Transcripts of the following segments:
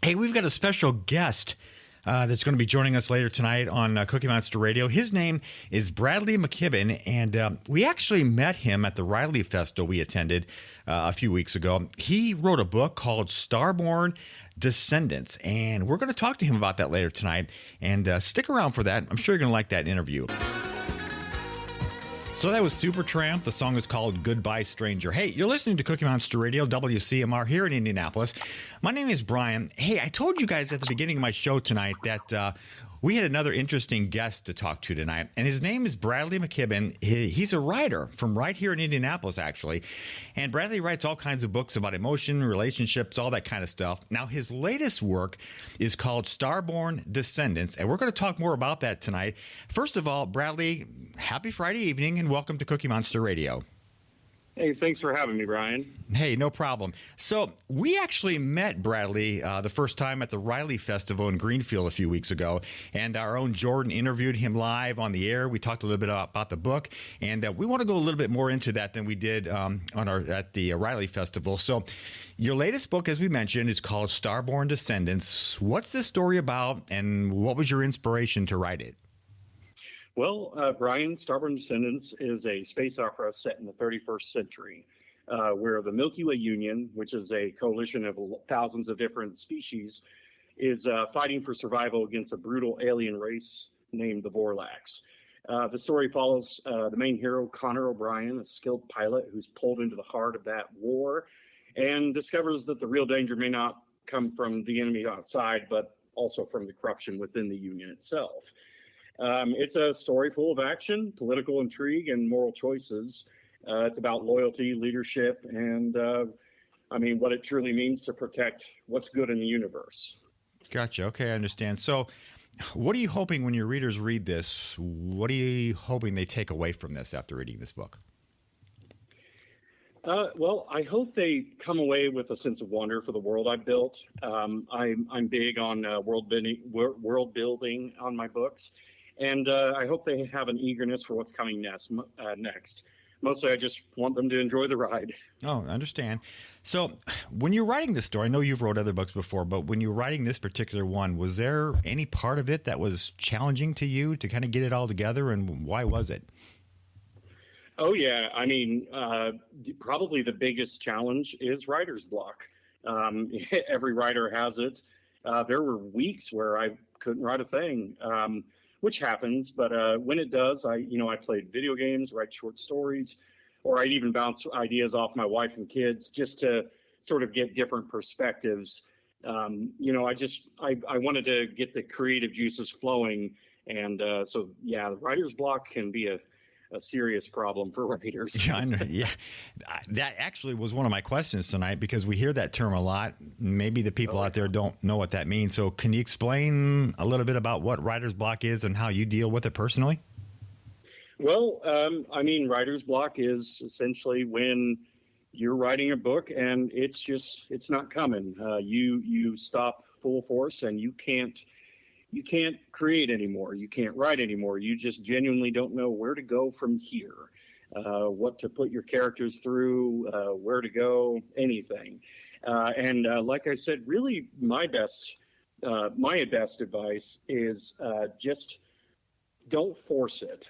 Hey, we've got a special guest that's going to be joining us later tonight on Cookie Monster Radio. His name is Bradley McKibben, and we actually met him at the Riley Festival we attended a few weeks ago. He wrote a book called Starborn Descendants, and we're going to talk to him about that later tonight. And stick around for that. I'm sure you're going to like that interview. So that was Supertramp. The song is called Goodbye Stranger. Hey, you're listening to Cookie Monster Radio, WCMR here in Indianapolis. My name is Brian. Hey, I told you guys at the beginning of my show tonight that we had another interesting guest to talk to tonight, and his name is Bradley McKibben. He's a writer from right here in Indianapolis, actually, and Bradley writes all kinds of books about emotion, relationships, all that kind of stuff. Now, his latest work is called Starborn Descendants, and we're going to talk more about that tonight. First of all, Bradley, happy Friday evening, and welcome to Cookie Monster Radio. Hey, thanks for having me, Brian. Hey, no problem. So we actually met Bradley the first time at the Riley Festival in Greenfield a few weeks ago, and our own Jordan interviewed him live on the air. We talked a little bit about the book, and we want to go a little bit more into that than we did at the Riley Festival. So your latest book, as we mentioned, is called Starborn Descendants. What's this story about, and what was your inspiration to write it? Well, Brian, Starborn Descendants is a space opera set in the 31st century, where the Milky Way Union, which is a coalition of thousands of different species, is fighting for survival against a brutal alien race named the Vorlax. The story follows the main hero, Connor O'Brien, a skilled pilot who's pulled into the heart of that war and discovers that the real danger may not come from the enemy outside, but also from the corruption within the Union itself. It's a story full of action, political intrigue, and moral choices. It's about loyalty, leadership, and what it truly means to protect what's good in the universe. Gotcha. Okay, I understand. So what are you hoping when your readers read this? What are you hoping they take away from this after reading this book? Well, I hope they come away with a sense of wonder for the world I built. I'm big on world building on my books. And I hope they have an eagerness for what's coming next. Mostly, I just want them to enjoy the ride. Oh, I understand. So when you're writing this story, I know you've wrote other books before, but when you're writing this particular one, was there any part of it that was challenging to you to kind of get it all together, and why was it? Oh, yeah. Probably the biggest challenge is writer's block. Every writer has it. There were weeks where I couldn't write a thing. Which happens, but when it does, I played video games, write short stories, or I'd even bounce ideas off my wife and kids just to sort of get different perspectives. I wanted to get the creative juices flowing, and the writer's block can be a serious problem for writers. Yeah, I know. Yeah, that actually was one of my questions tonight because we hear that term a lot. Maybe the people out there don't know what that means. So can you explain a little bit about what writer's block is and how you deal with it personally? Well, writer's block is essentially when you're writing a book and it's not coming. You stop full force and you can't create anymore. You can't write anymore. You just genuinely don't know where to go from here, what to put your characters through, where to go, anything. Like I said, really my best advice is just don't force it.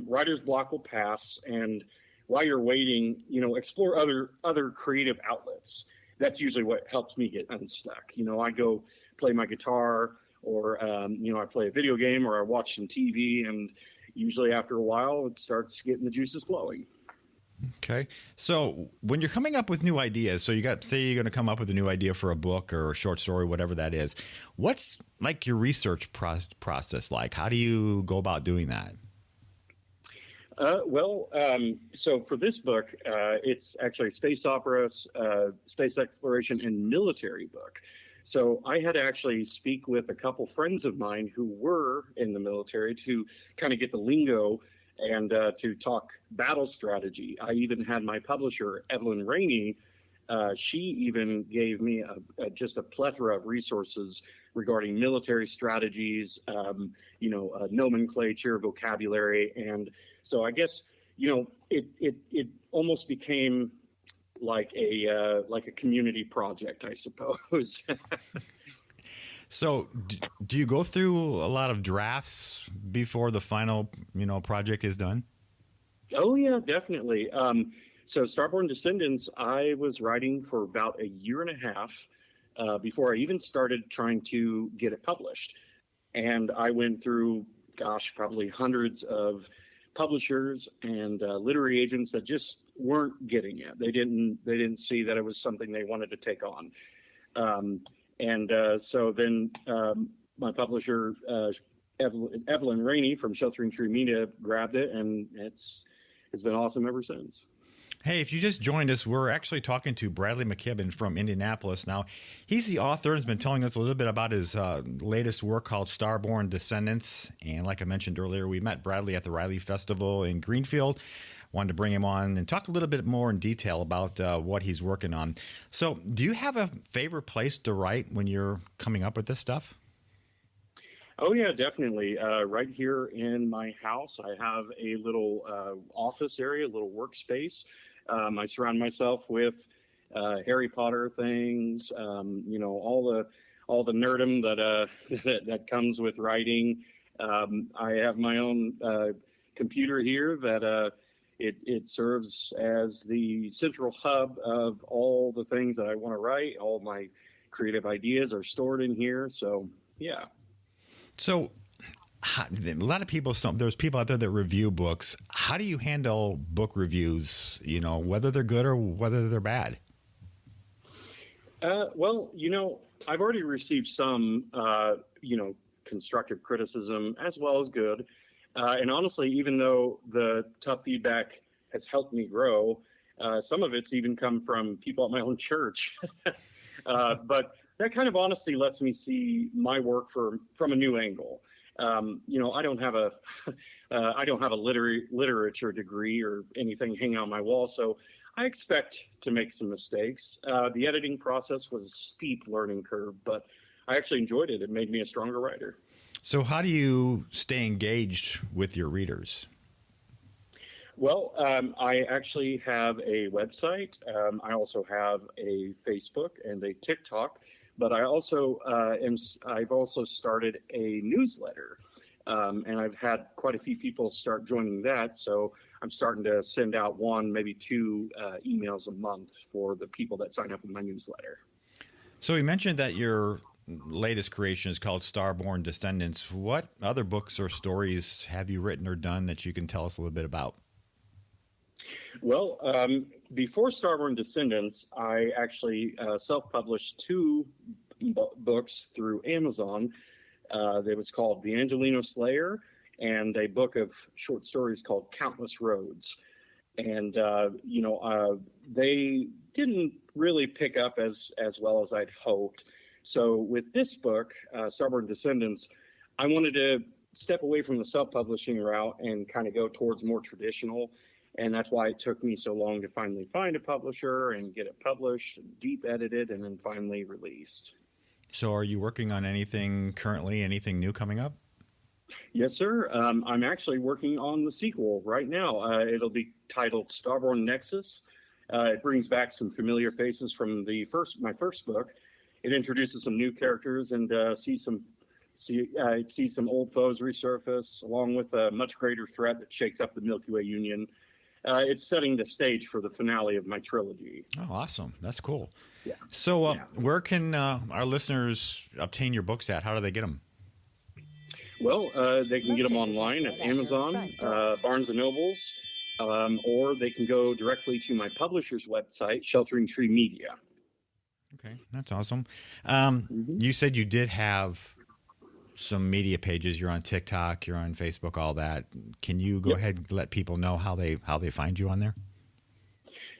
Writer's block will pass. And while you're waiting, explore other creative outlets. That's usually what helps me get unstuck. I go play my guitar, or I play a video game, or I watch some TV, and usually after a while it starts getting the juices flowing. Okay. So when you're coming up with new ideas, so say you're going to come up with a new idea for a book or a short story, whatever that is, what's like your research process like? How do you go about doing that? So for this book, it's actually a space opera, space exploration, and military book. So I had to actually speak with a couple friends of mine who were in the military to kind of get the lingo and to talk battle strategy. I even had my publisher, Evelyn Rainey. She even gave me just a plethora of resources regarding military strategies, nomenclature, vocabulary. And so I guess, it almost became like a community project, I suppose. So, do you go through a lot of drafts before the final, project is done? Oh yeah, definitely. So Starborn Descendants, I was writing for about a year and a half before I even started trying to get it published. And I went through, gosh, probably hundreds of publishers and literary agents that just weren't getting it. They didn't see that it was something they wanted to take on. So then my publisher, Evelyn Rainey from Sheltering Tree Media, grabbed it, and it's been awesome ever since. Hey, if you just joined us, we're actually talking to Bradley McKibben from Indianapolis. Now, he's the author and has been telling us a little bit about his latest work called Starborn Descendants. And like I mentioned earlier, we met Bradley at the Riley Festival in Greenfield. Wanted to bring him on and talk a little bit more in detail about what he's working on. So, do you have a favorite place to write when you're coming up with this stuff? Oh yeah, definitely. Right here in my house, I have a little office area, a little workspace. I surround myself with Harry Potter things, all the nerdom that comes with writing. I have my own computer here that it serves as the central hub of all the things that I want to write. All my creative ideas are stored in here. So yeah. So, a lot of people, there's people out there that review books. How do you handle book reviews, whether they're good or whether they're bad? Well, I've already received some, constructive criticism as well as good. And honestly, even though the tough feedback has helped me grow, some of it's even come from people at my own church. But that kind of honesty lets me see my work from a new angle. I don't have a literature degree or anything hanging on my wall, so I expect to make some mistakes. The editing process was a steep learning curve, but I actually enjoyed it. It made me a stronger writer. So how do you stay engaged with your readers? Well, I actually have a website. I also have a Facebook and a TikTok, but I've also started a newsletter, and I've had quite a few people start joining that. So I'm starting to send out one, maybe two emails a month for the people that sign up with my newsletter. So you mentioned that your latest creation is called Starborn Descendants. What other books or stories have you written or done that you can tell us a little bit about? Well, before Starborn Descendants, I actually self-published two books through Amazon. It was called The Angelino Slayer and a book of short stories called Countless Roads. And, they didn't really pick up as well as I'd hoped. So with this book, Starborn Descendants, I wanted to step away from the self-publishing route and kind of go towards more traditional. And that's why it took me so long to finally find a publisher and get it published, deep edited, and then finally released. So are you working on anything currently, anything new coming up? Yes, sir. I'm actually working on the sequel right now. It'll be titled Starborn Nexus. It brings back some familiar faces from my first book. It introduces some new characters and see some old foes resurface, along with a much greater threat that shakes up the Milky Way Union. It's setting the stage for the finale of my trilogy. Oh, awesome. That's cool. Yeah. So where can our listeners obtain your books at? How do they get them? Well, they can get them online at Amazon, Barnes & Nobles, or they can go directly to my publisher's website, Sheltering Tree Media. Okay, that's awesome. You said you did have some media pages. You're on TikTok, you're on Facebook, all that. Can you go ahead and let people know how they find you on there?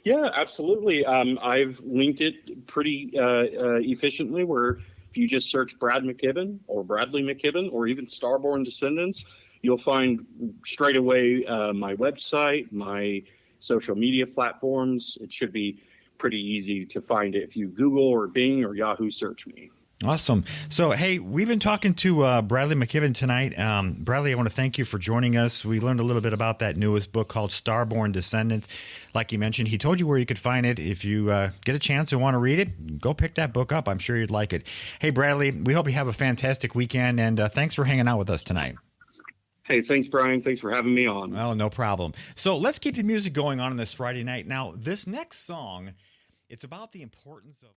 Yeah, absolutely. I've linked it pretty efficiently, where if you just search Brad McKibben or Bradley McKibben or even Starborn Descendants, you'll find straight away my website, my social media platforms. It should be pretty easy to find it if you Google or Bing or Yahoo search me. Awesome. So, hey, we've been talking to Bradley McKibben tonight. Bradley, I want to thank you for joining us. We learned a little bit about that newest book called Starborn Descendants. Like you mentioned, he told you where you could find it. If you get a chance and want to read it, go pick that book up. I'm sure you'd like it. Hey, Bradley, we hope you have a fantastic weekend, and thanks for hanging out with us tonight. Hey, thanks, Brian. Thanks for having me on. Well, no problem. So let's keep the music going on this Friday night. Now, this next song, it's about the importance of...